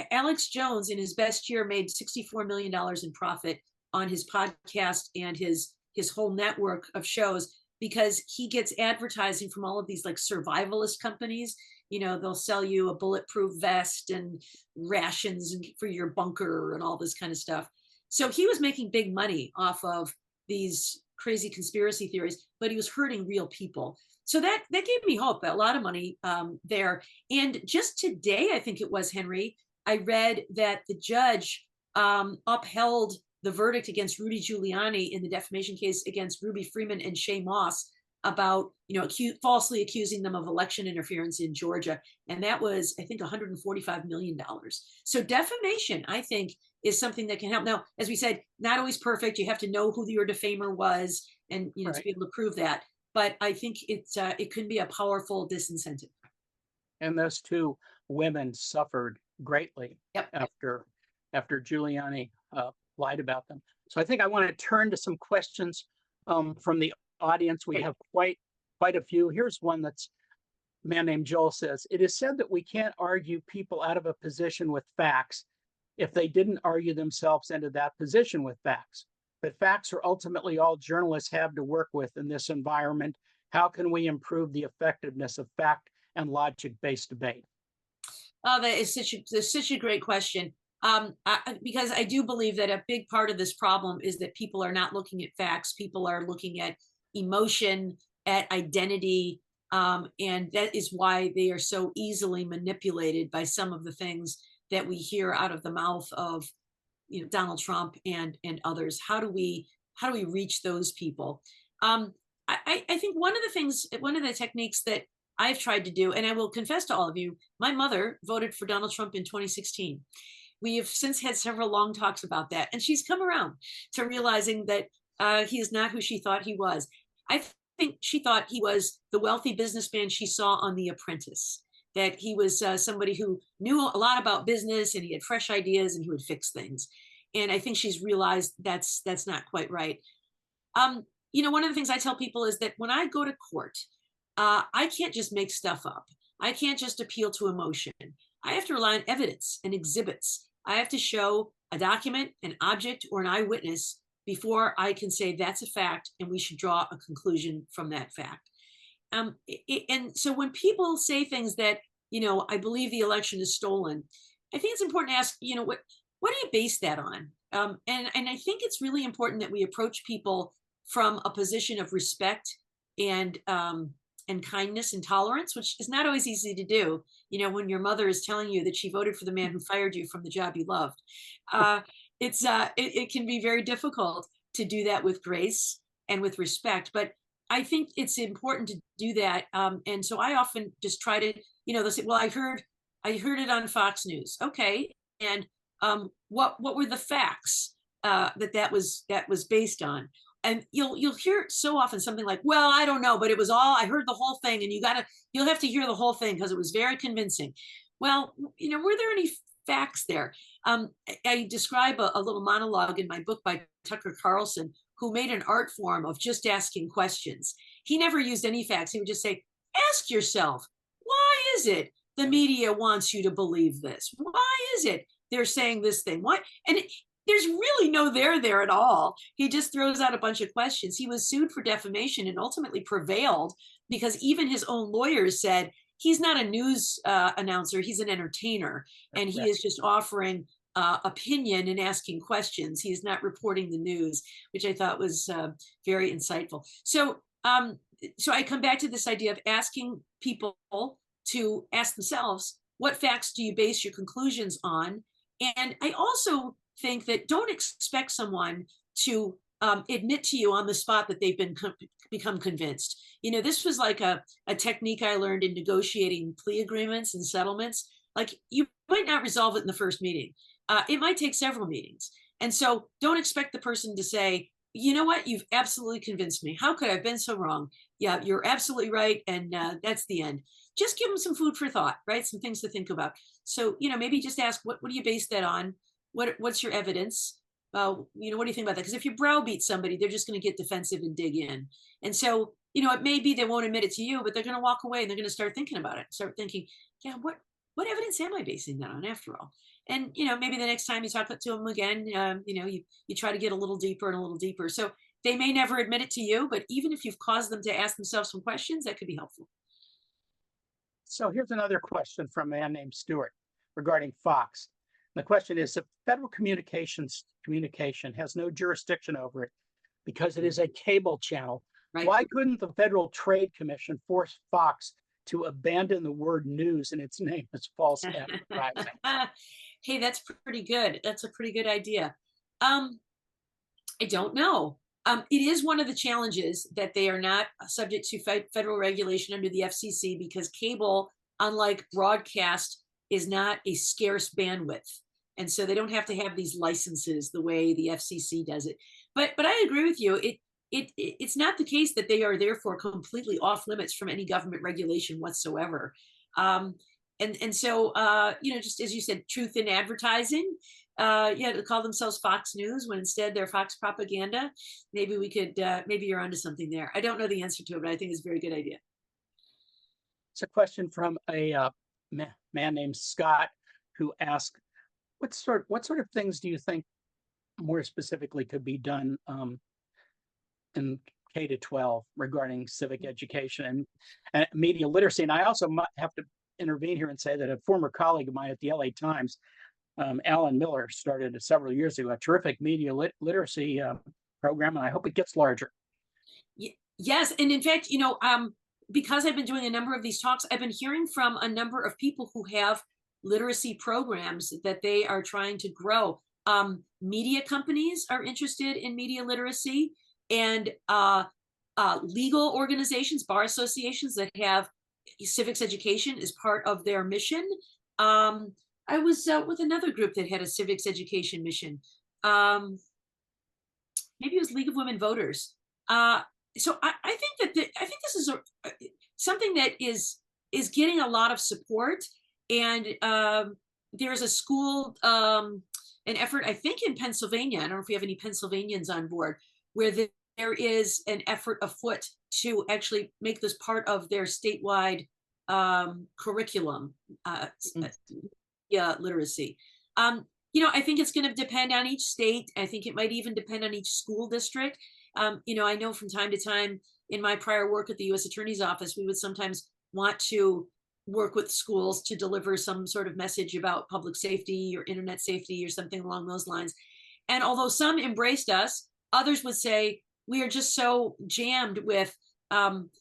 Alex Jones, in his best year, made $64 million in profit on his podcast and his whole network of shows because he gets advertising from all of these like survivalist companies. They'll sell you a bulletproof vest and rations for your bunker and all this kind of stuff. So he was making big money off of these crazy conspiracy theories, but he was hurting real people. So that gave me hope, a lot of money there. And just today, I think it was, Henry, I read that the judge upheld the verdict against Rudy Giuliani in the defamation case against Ruby Freeman and Shay Moss about, falsely accusing them of election interference in Georgia. And that was, I think, $145 million. So defamation, I think, is something that can help. Now, as we said, not always perfect. You have to know who your defamer was and, to be able to prove that. But I think it can be a powerful disincentive. And those two women suffered greatly Yep. after Giuliani lied about them. So I think I want to turn to some questions from the audience. We have quite a few. Here's one that's a man named Joel says, "It is said that we can't argue people out of a position with facts if they didn't argue themselves into that position with facts. But facts are ultimately all journalists have to work with in this environment. How can we improve the effectiveness of fact and logic-based debate?" Oh, that is such a great question. Because I do believe that a big part of this problem is that people are not looking at facts. People are looking at emotion, at identity, and that is why they are so easily manipulated by some of the things that we hear out of the mouth of Donald Trump and others. How do we reach those people? I think one of the techniques that I've tried to do, and I will confess to all of you, my mother voted for Donald Trump in 2016. We have since had several long talks about that, and she's come around to realizing that he is not who she thought he was. I think she thought he was the wealthy businessman she saw on The Apprentice, that he was somebody who knew a lot about business and he had fresh ideas and he would fix things. And I think she's realized that's not quite right. One of the things I tell people is that when I go to court, I can't just make stuff up. I can't just appeal to emotion. I have to rely on evidence and exhibits. I have to show a document, an object, or an eyewitness before I can say that's a fact and we should draw a conclusion from that fact. And so when people say things that, I believe the election is stolen, I think it's important to ask, what do you base that on? And I think it's really important that we approach people from a position of respect and kindness and tolerance, which is not always easy to do. When your mother is telling you that she voted for the man who fired you from the job you loved, it can be very difficult to do that with grace and with respect. But I think it's important to do that. And so I often just try to, they'll say, well, I heard it on Fox News. Okay. And what were the facts that was based on? And you'll hear so often something like, well, I don't know, but I heard the whole thing, and you'll have to hear the whole thing because it was very convincing. Well, were there any facts there? I describe a little monologue in my book by Tucker Carlson, who made an art form of just asking questions. He never used any facts. He would just say, ask yourself, why is it the media wants you to believe this? Why is it they're saying this thing? Why? And there's really no there at all. He just throws out a bunch of questions. He was sued for defamation and ultimately prevailed because even his own lawyers said he's not a news announcer, he's an entertainer, and he is just offering opinion and asking questions. He is not reporting the news, which I thought was very insightful. So I come back to this idea of asking people to ask themselves, what facts do you base your conclusions on? And I also think that don't expect someone to admit to you on the spot that they've become convinced. This was like a technique I learned in negotiating plea agreements and settlements. Like, you might not resolve it in the first meeting. It might take several meetings. And so don't expect the person to say, you know what, you've absolutely convinced me. How could I have been so wrong? Yeah, you're absolutely right. And that's the end. Just give them some food for thought, right? Some things to think about. So, maybe just ask, what do you base that on? What's your evidence? What do you think about that? Because if you browbeat somebody, they're just going to get defensive and dig in. And so, it may be they won't admit it to you, but they're going to walk away and they're going to start thinking about it. Start thinking, yeah, what evidence am I basing that on after all? And, maybe the next time you talk to them again, you try to get a little deeper and a little deeper. So they may never admit it to you, but even if you've caused them to ask themselves some questions, that could be helpful. So here's another question from a man named Stuart regarding Fox. The question is, if federal communication has no jurisdiction over it because it is a cable channel, right, why couldn't the Federal Trade Commission force Fox to abandon the word news in its name as false advertising? Hey, that's pretty good. That's a pretty good idea. I don't know. It is one of the challenges that they are not subject to federal regulation under the FCC because cable, unlike broadcast, is not a scarce bandwidth. And so they don't have to have these licenses the way the FCC does it. But I agree with you. It's not the case that they are therefore completely off limits from any government regulation whatsoever. And so just as you said, truth in advertising. To call themselves Fox News when instead they're Fox Propaganda. Maybe we could, maybe you're onto something there. I don't know the answer to it, but I think it's a very good idea. It's a question from a man named Scott who asked, what sort of things do you think more specifically could be done in K to 12 regarding civic education and media literacy? And I also might have to intervene here and say that a former colleague of mine at the LA Times, Alan Miller, started several years ago a terrific media literacy program, and I hope it gets larger. Yes, and in fact, because I've been doing a number of these talks, I've been hearing from a number of people who have literacy programs that they are trying to grow. Media companies are interested in media literacy, and legal organizations, bar associations that have civics education as part of their mission. I was with another group that had a civics education mission. Maybe it was League of Women Voters. So I think that I think this is something that is getting a lot of support. And there's a school, an effort, I think in Pennsylvania. I don't know if we have any Pennsylvanians on board, where there is an effort afoot to actually make this part of their statewide curriculum. Literacy. I think it's going to depend on each state. I think it might even depend on each school district. I know from time to time in my prior work at the U.S. Attorney's Office, we would sometimes want to work with schools to deliver some sort of message about public safety or internet safety or something along those lines. And although some embraced us, others would say, we are just so jammed with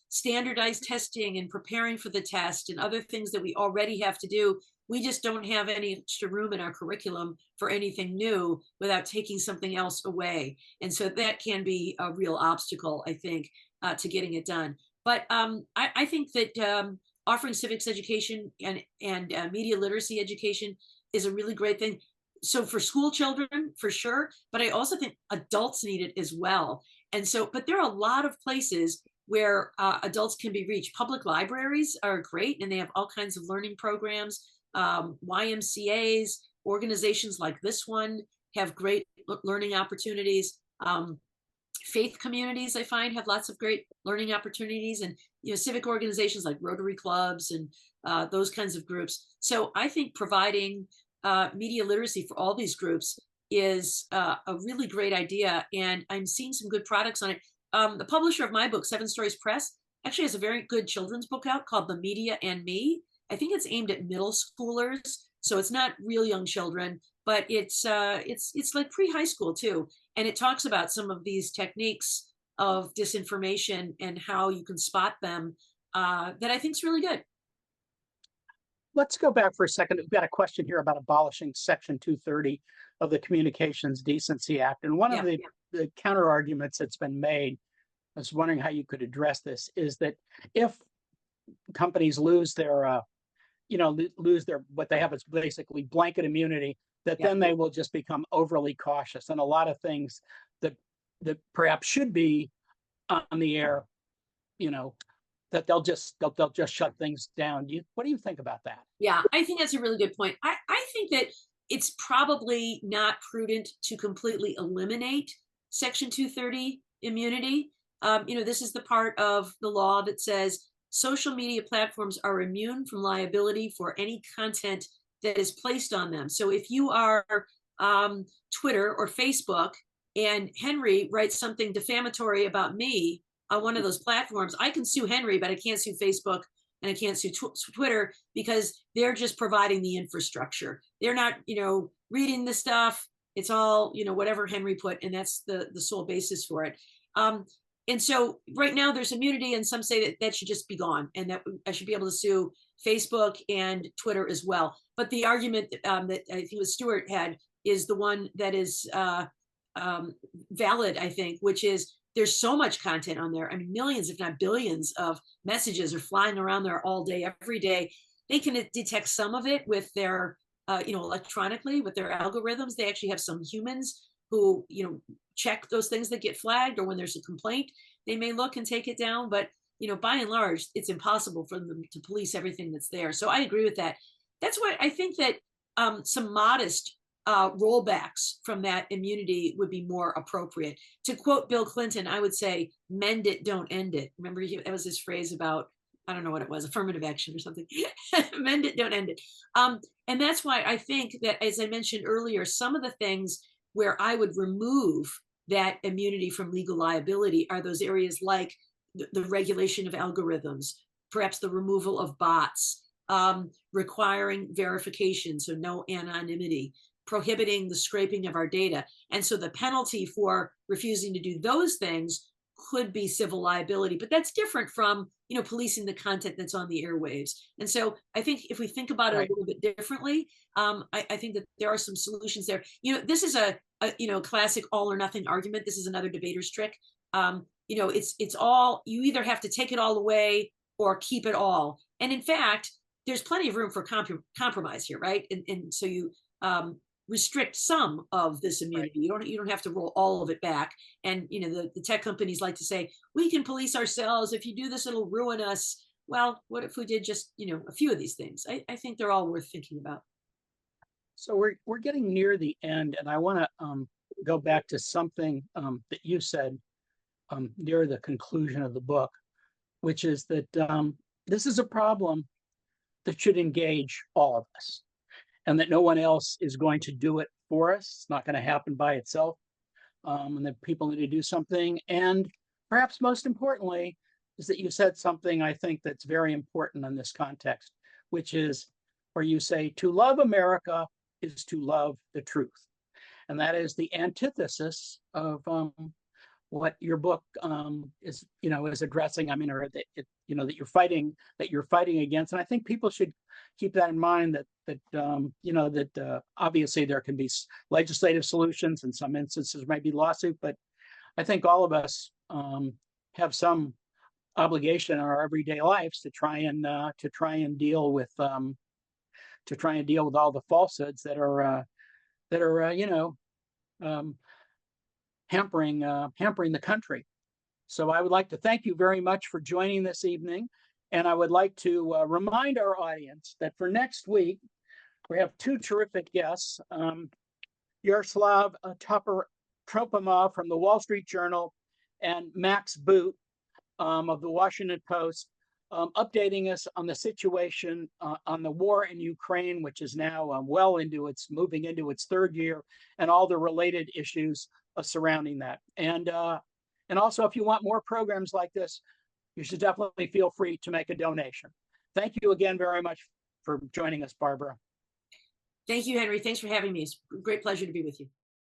standardized testing and preparing for the test and other things that we already have to do. We just don't have any extra room in our curriculum for anything new without taking something else away. And so that can be a real obstacle, I think, to getting it done. But I think that offering civics education and media literacy education is a really great thing. So for school children, for sure, but I also think adults need it as well. And so, but there are a lot of places where adults can be reached. Public libraries are great, and they have all kinds of learning programs. YMCAs, organizations like this one have great learning opportunities. Faith communities, I find, have lots of great learning opportunities, and civic organizations like Rotary clubs and those kinds of groups. So I think providing media literacy for all these groups is a really great idea, and I'm seeing some good products on it. The publisher of my book, Seven Stories Press, actually has a very good children's book out called The Media and Me. I think it's aimed at middle schoolers, so it's not real young children, but it's like pre-high school too, and it talks about some of these techniques of disinformation and how you can spot them. That I think is really good. Let's go back for a second. We've got a question here about abolishing Section 230 of the Communications Decency Act, and one of the counter arguments that's been made, I was wondering how you could address this, is that if companies lose their what they have is basically blanket immunity, that then they will just become overly cautious, and a lot of things that perhaps should be on the air, that they'll just shut things down. What do you think about that? Yeah, I think that's a really good point. I think that it's probably not prudent to completely eliminate Section 230 immunity. This is the part of the law that says social media platforms are immune from liability for any content that is placed on them. So if you are Twitter or Facebook and Henry writes something defamatory about me on one of those platforms, I can sue Henry, but I can't sue Facebook and I can't sue Twitter because they're just providing the infrastructure. They're not, reading the stuff. It's all, whatever Henry put, and that's the sole basis for it. And so right now there's immunity, and some say that should just be gone, and that I should be able to sue Facebook and Twitter as well. But the argument that I think was Stewart had is the one that is valid, I think, which is there's so much content on there. I mean, millions, if not billions, of messages are flying around there all day, every day. They can detect some of it with their, electronically with their algorithms. They actually have some humans who, check those things that get flagged, or when there's a complaint, they may look and take it down. But, by and large, it's impossible for them to police everything that's there. So I agree with that. That's why I think that some modest rollbacks from that immunity would be more appropriate. To quote Bill Clinton, I would say, "Mend it, don't end it." Remember, that was his phrase about, I don't know what it was, affirmative action or something. Mend it, don't end it. And that's why I think that, as I mentioned earlier, some of the things where I would remove that immunity from legal liability are those areas like the regulation of algorithms, perhaps the removal of bots, requiring verification, so no anonymity, prohibiting the scraping of our data. And so the penalty for refusing to do those things could be civil liability, but that's different from, policing the content that's on the airwaves. And so I think if we think about it a little bit differently, I think that there are some solutions there. This is a classic all or nothing argument. This is another debater's trick. It's all, you either have to take it all away or keep it all. And in fact, there's plenty of room for compromise here, right? And so you restrict some of this immunity. You don't have to roll all of it back. And the tech companies like to say, we can police ourselves. If you do this, it'll ruin us. Well, what if we did just a few of these things? I think they're all worth thinking about. So we're getting near the end, and I want to go back to something that you said near the conclusion of the book, which is that this is a problem that should engage all of us, and that no one else is going to do it for us. It's not going to happen by itself, and that people need to do something. And perhaps most importantly is that you said something I think that's very important in this context, which is where you say, to love America is to love the truth. And that is the antithesis of what your book is addressing. I mean, or that that you're fighting against. And I think people should keep that in mind, that obviously there can be legislative solutions. In some instances, maybe lawsuit, but I think all of us have some obligation in our everyday lives to try and deal with all the falsehoods that are hampering the country. So I would like to thank you very much for joining this evening. And I would like to remind our audience that for next week, we have two terrific guests, Yaroslav Tropimov from the Wall Street Journal and Max Boot of the Washington Post, updating us on the situation on the war in Ukraine, which is now moving into its third year, and all the related issues surrounding that. And also, if you want more programs like this, you should definitely feel free to make a donation. Thank you again very much for joining us, Barbara. Thank you, Henry. Thanks for having me. It's a great pleasure to be with you.